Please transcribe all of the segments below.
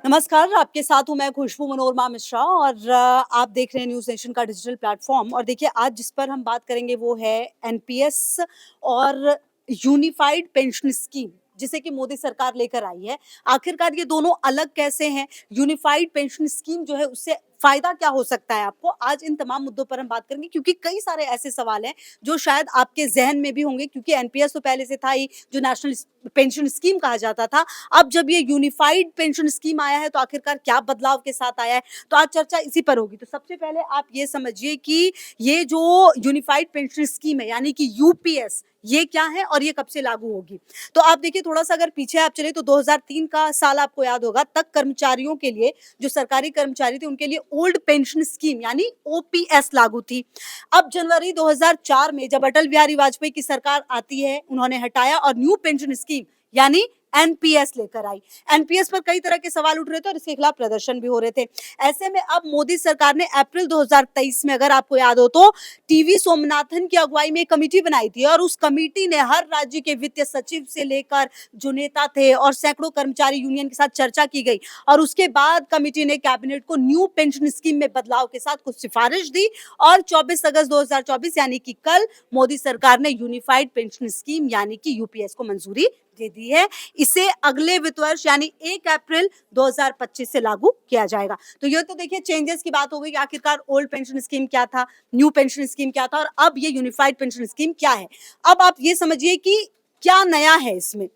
नमस्कार, आपके साथ हूँ मैं खुशबू मनोरमा मिश्रा और आप देख रहे हैं न्यूज़ नेशन का डिजिटल प्लेटफॉर्म। और देखिए आज जिस पर हम बात करेंगे वो है एनपीएस और यूनिफाइड पेंशन स्कीम जिसे कि मोदी सरकार लेकर आई है। आखिरकार ये दोनों अलग कैसे हैं? यूनिफाइड पेंशन स्कीम जो है उससे फायदा क्या हो सकता है आपको? आज इन तमाम मुद्दों पर हम बात करेंगे क्योंकि कई सारे ऐसे सवाल हैं जो शायद आपके ज़हन में भी होंगे, क्योंकि एनपीएस तो पहले से था ही, जो नेशनल पेंशन स्कीम कहा जाता था। अब जब ये यूनिफाइड पेंशन स्कीम आया है तो आखिरकार क्या बदलाव के साथ आया है, तो आज चर्चा इसी पर होगी। तो सबसे पहले आप ये समझिए कि ये जो यूनिफाइड पेंशन स्कीम है यानी कि यूपीएस, ये क्या है और ये कब से लागू होगी। तो आप देखिए, थोड़ा सा अगर पीछे आप चले तो 2003 का साल आपको याद होगा। तक कर्मचारियों के लिए, जो सरकारी कर्मचारी थे उनके लिए ओल्ड पेंशन स्कीम यानी ओपीएस लागू थी। अब जनवरी 2004 में जब अटल बिहारी वाजपेयी की सरकार आती है, उन्होंने हटाया और न्यू पेंशन स्कीम यानी एनपीएस लेकर आई। एनपीएस पर कई तरह के सवाल उठ रहे थे और इसके खिलाफ प्रदर्शन भी हो रहे थे। ऐसे में अब मोदी सरकार ने अप्रैल 2023 में, अगर आपको याद हो तो, टीवी सोमनाथन की अगुवाई में एक कमेटी बनाई थी और उस कमेटी ने हर राज्य के वित्त सचिव से लेकर जो नेता थे और सैकड़ों कर्मचारी यूनियन के साथ चर्चा की गई और उसके बाद कमेटी ने कैबिनेट को न्यू पेंशन स्कीम में बदलाव के साथ कुछ सिफारिश दी और 24 अगस्त 2024 यानी कि कल मोदी सरकार ने यूनिफाइड पेंशन स्कीम यानी कि यूपीएस को मंजूरी दे दी है। इसे अगले वित्त वर्ष यानी 1 अप्रैल 2025 से लागू किया जाएगा। तो ये तो देखिए चेंजेस की बात हो गई कि आखिरकार ओल्ड पेंशन स्कीम क्या था, न्यू पेंशन स्कीम क्या था और अब ये यूनिफाइड पेंशन स्कीम क्या है। अब आप ये समझिए कि क्या नया है इसमें।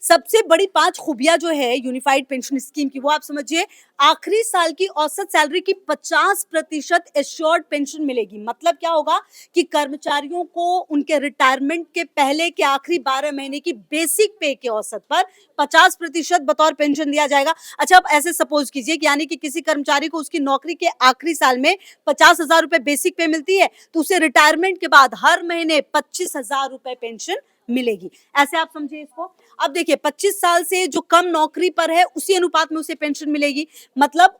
सबसे बड़ी 5 खूबियां जो है यूनिफाइड पेंशन स्कीम की, वो आप समझिए, आखिरी साल की औसत सैलरी की 50% एश्योर्ड पेंशन मिलेगी। मतलब क्या होगा कि कर्मचारियों को उनके रिटायरमेंट के पहले के आखिरी 12 महीने की बेसिक पे के औसत पर 50% बतौर पेंशन दिया जाएगा। अच्छा, अब ऐसे सपोज कीजिए कि यानी कि किसी कर्मचारी को उसकी नौकरी के आखिरी साल में 50,000 रुपए बेसिक पे मिलती है, तो उसे रिटायरमेंट के बाद हर महीने 25,000 रुपए पेंशन मिलेगी। ऐसे आप समझिए इसको। अब देखिए, 25 साल से जो कम नौकरी पर है उसी अनुपात में उसे पेंशन मिलेगी। मतलब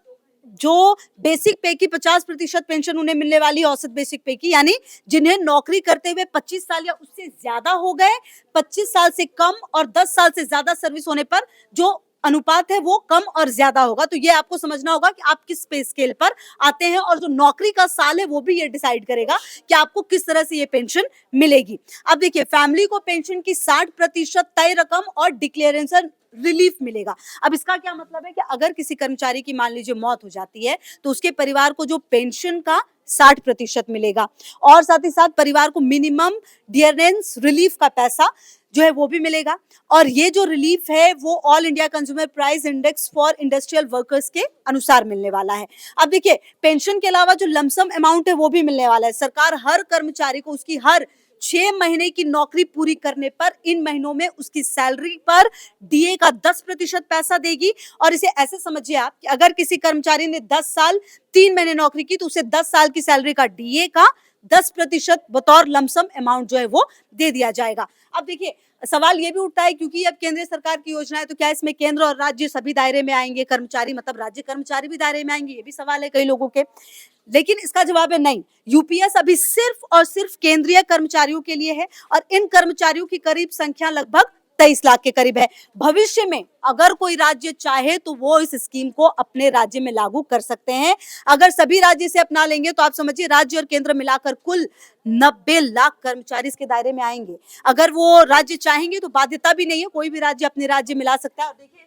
जो बेसिक पे की 50% पेंशन उन्हें मिलने वाली है औसत बेसिक पे की, यानी जिन्हें नौकरी करते हुए 25 साल या उससे ज्यादा हो गए, 25 साल से कम और 10 साल से ज्यादा सर्विस होने पर जो अनुपात है वो कम और ज्यादा होगा। तो ये आपको समझना होगा कि आप किस पे स्केल पर आते हैं और जो नौकरी का साल है वो भी ये डिसाइड करेगा कि आपको किस तरह से ये पेंशन मिलेगी। अब देखिए, फैमिली को पेंशन की 60% तय रकम और डिक्लेरेशन रिलीफ मिलेगा। अब इसका क्या मतलब है कि अगर किसी कर्मचारी की मान लीजिए मौत हो जाती है तो उसके परिवार को जो पेंशन का 60% मिलेगा और साथ ही साथ परिवार को मिनिमम डियरेंस रिलीफ का पैसा जो है वो भी मिलेगा। और ये जो रिलीफ है वो all India consumer price index for industrial workers के अनुसार मिलने वाला है। अब देखिए, पेंशन के अलावा जो लमसम अमाउंट है वो भी मिलने वाला है। सरकार हर कर्मचारी को उसकी हर 6 महीने की नौकरी पूरी करने पर इन महीनों में उसकी सैलरी पर डीए का 10% पैसा देगी। और इसे ऐसे समझिए आप कि अगर किसी कर्मचारी ने 10 साल 3 महीने नौकरी की तो उसे 10 साल की सैलरी का डीए का 10% बतौर लमसम अमाउंट जो है वो दे दिया जाएगा। अब देखिए, सवाल ये भी उठता है क्योंकि अब केंद्र सरकार की योजना है तो क्या इसमें केंद्र और राज्य सभी दायरे में आएंगे, कर्मचारी मतलब राज्य कर्मचारी भी दायरे में आएंगे, ये भी सवाल है कई लोगों के। लेकिन इसका जवाब है नहीं। यूपीएस अभी सिर्फ और सिर्फ केंद्रीय कर्मचारियों के लिए है और इन कर्मचारियों की करीब संख्या लगभग 23 लाख के करीब है। भविष्य में अगर कोई राज्य चाहे तो वो इस स्कीम को अपने राज्य में लागू कर सकते हैं। अगर सभी राज्य से अपना लेंगे तो आप समझिए राज्य और केंद्र मिलाकर कुल 90 लाख कर्मचारी इसके दायरे में आएंगे। अगर वो राज्य चाहेंगे तो बाध्यता भी नहीं है, कोई भी राज्य अपने राज्य मिला सकता है। और देखिए,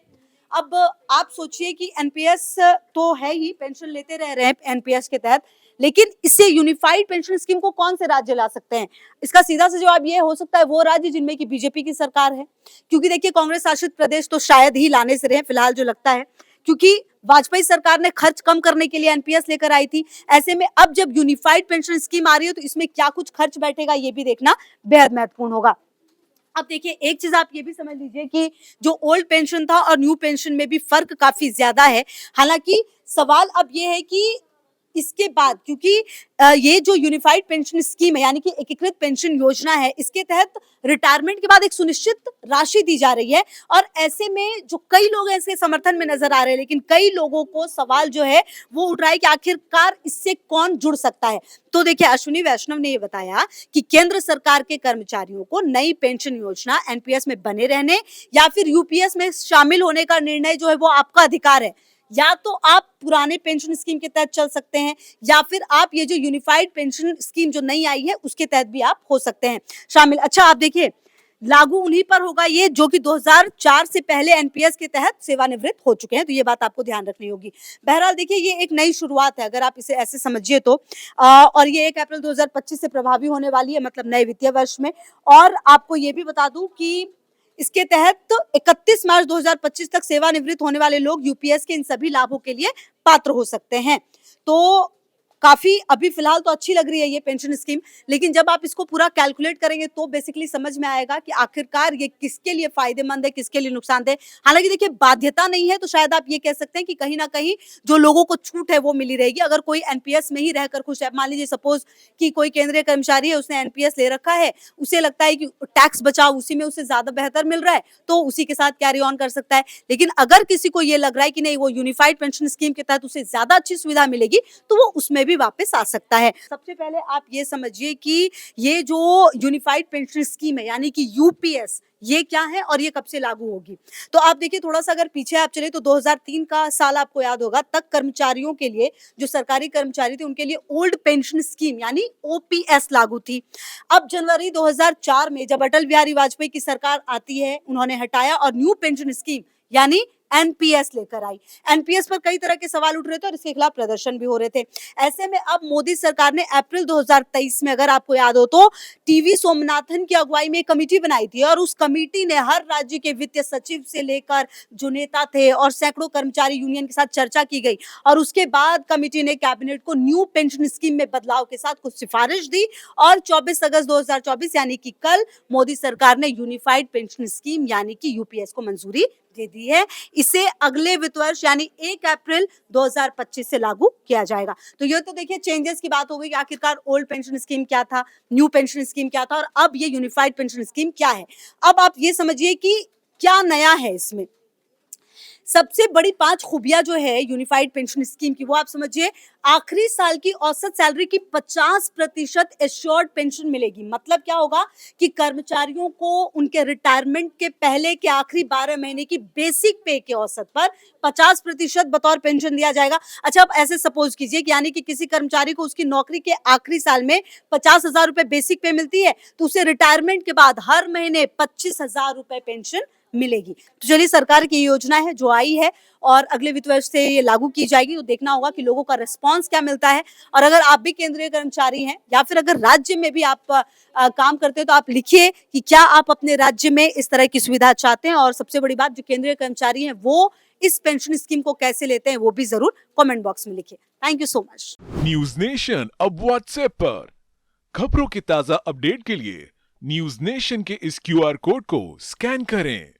अब आप सोचिए कि एनपीएस तो है ही, पेंशन लेते रह रहे हैं एनपीएस के तहत, लेकिन इससे यूनिफाइड पेंशन स्कीम को कौन से राज्य ला सकते हैं? इसका सीधा सा जवाब ये हो सकता है वो राज्य जिनमें की बीजेपी की सरकार है। क्योंकि देखिए, कांग्रेस शासित प्रदेश तो शायद ही लाने से रहे फिलहाल जो लगता है, क्योंकि वाजपेयी सरकार ने खर्च कम करने के लिए एनपीएस लेकर आई थी। ऐसे में अब जब यूनिफाइड पेंशन स्कीम आ रही है तो इसमें क्या कुछ खर्च बैठेगा ये भी देखना बेहद महत्वपूर्ण होगा। अब देखिए, एक चीज आप ये भी समझ लीजिए कि जो ओल्ड पेंशन था और न्यू पेंशन में भी फर्क काफी ज्यादा है। हालांकि सवाल अब ये है कि इसके बाद क्योंकि ये जो यूनिफाइड पेंशन स्कीम है यानी कि एकीकृत पेंशन योजना है, इसके तहत रिटायरमेंट के बाद एक सुनिश्चित राशि दी जा रही है और ऐसे में जो कई लोग हैं इसके समर्थन में नजर आ रहे हैं, लेकिन कई लोगों को सवाल जो है वो उठ रहा है कि आखिरकार इससे कौन जुड़ सकता है। तो देखिए, अश्विनी वैष्णव ने ये बताया कि केंद्र सरकार के कर्मचारियों को नई पेंशन योजना एनपीएस में बने रहने या फिर यूपीएस में शामिल होने का निर्णय जो है वो आपका अधिकार है। या तो आप पुराने पेंशन स्कीम के तहत चल सकते हैं या फिर आप ये जो यूनिफाइड पेंशन स्कीम जो नई आई है उसके तहत भी आप हो सकते हैं शामिल। अच्छा, आप देखिए, लागू उन्हीं पर होगा ये जो कि 2004 से पहले एनपीएस के तहत सेवानिवृत्त हो चुके हैं, तो ये बात आपको ध्यान रखनी होगी। बहरहाल देखिए, ये एक नई शुरुआत है अगर आप इसे ऐसे समझिए तो और ये 1 अप्रैल 2025 से प्रभावी होने वाली है, मतलब नए वित्तीय वर्ष में। और आपको ये भी बता दूं कि इसके तहत 31 मार्च 2025 तक सेवानिवृत्त होने वाले लोग यूपीएस के इन सभी लाभों के लिए पात्र हो सकते हैं। तो काफी अभी फिलहाल तो अच्छी लग रही है ये पेंशन स्कीम, लेकिन जब आप इसको पूरा कैलकुलेट करेंगे तो बेसिकली समझ में आएगा कि आखिरकार ये किसके लिए फायदेमंद है, किसके लिए नुकसानदेह। हालांकि देखिए, बाध्यता नहीं है तो शायद आप ये कह सकते हैं कि कहीं ना कहीं जो लोगों को छूट है वो मिली रहेगी। अगर कोई एनपीएस में ही रहकर खुश है, मान लीजिए सपोज कि कोई केंद्रीय कर्मचारी है, उसने एनपीएस ले रखा है, उसे लगता है कि टैक्स बचाव उसी में उसे ज्यादा बेहतर मिल रहा है, तो उसी के साथ कैरी ऑन कर सकता है। लेकिन अगर किसी को ये लग रहा है कि नहीं, वो यूनिफाइड पेंशन स्कीम के तहत उसे ज्यादा अच्छी सुविधा मिलेगी, तो वो उसमें भी वापस आ सकता है। सबसे पहले आप ये समझिए कि ये जो यूनिफाइड पेंशन स्कीम है यानी कि यूपीएस, ये क्या है और ये कब से लागू होगी। तो आप देखिए, थोड़ा सा अगर पीछे आप चले तो 2003 का साल आपको याद होगा, तक कर्मचारियों के लिए, जो सरकारी कर्मचारी थे उनके लिए ओल्ड पेंशन स्कीम यानी ओपीएस लागू थी। अब जनवरी 2004 में जब अटल बिहारी वाजपेयी की सरकार आती है, उन्होंने हटाया और न्यू पेंशन स्कीम यानी एनपीएस लेकर आई। एनपीएस पर कई तरह के सवाल उठ रहे थे और इसके खिलाफ प्रदर्शन भी हो रहे थे। ऐसे में अब मोदी सरकार ने अप्रैल 2023 में, अगर आपको याद हो तो, टीवी सोमनाथन की अगुवाई में एक कमेटी बनाई थी और उस कमेटी ने हर राज्य के वित्त सचिव से लेकर जो नेता थे और सैकड़ों कर्मचारी यूनियन के साथ चर्चा की गई और उसके बाद कमेटी ने कैबिनेट को न्यू पेंशन स्कीम में बदलाव के साथ कुछ सिफारिश दी और 24 अगस्त 2024 यानी कि कल मोदी सरकार ने यूनिफाइड पेंशन स्कीम यानी कि यूपीएस को मंजूरी दे दी है। इसे अगले वित्त वर्ष यानी 1 अप्रैल 2025 से लागू किया जाएगा। तो ये तो देखिए चेंजेस की बात हो गई कि आखिरकार ओल्ड पेंशन स्कीम क्या था, न्यू पेंशन स्कीम क्या था और अब ये यूनिफाइड पेंशन स्कीम क्या है। अब आप ये समझिए कि क्या नया है इसमें। सबसे बड़ी 5 खूबियां जो है यूनिफाइड पेंशन स्कीम की, वो आप समझिए, आखिरी साल की औसत सैलरी की 50% एश्योर्ड पेंशन मिलेगी। मतलब क्या होगा कि कर्मचारियों को उनके रिटायरमेंट के पहले के आखिरी 12 महीने की बेसिक पे के औसत पर 50% बतौर पेंशन दिया जाएगा। अच्छा, अब ऐसे सपोज कीजिए कि यानी कि किसी कर्मचारी को उसकी नौकरी के आखिरी साल में 50,000 रुपए बेसिक पे मिलती है, तो उसे रिटायरमेंट के बाद हर महीने 25,000 रुपए पेंशन मिलेगी। तो चलिए, सरकार की योजना है जो आई है और अगले वित्त वर्ष से ये लागू की जाएगी, तो देखना होगा कि लोगों का रिस्पांस क्या मिलता है। और अगर आप भी केंद्रीय कर्मचारी हैं या फिर अगर राज्य में भी आप काम करते हैं, तो आप लिखिए कि क्या आप अपने राज्य में इस तरह की सुविधा चाहते हैं। और सबसे बड़ी बात, जो केंद्रीय कर्मचारी हैं वो इस पेंशन स्कीम को कैसे लेते हैं, वो भी जरूर कमेंट बॉक्स में लिखिए। Thank you so much. News nation अब व्हाट्सएप पर खबरों की ताजा अपडेट के लिए न्यूज नेशन के इस क्यूआर कोड को स्कैन करें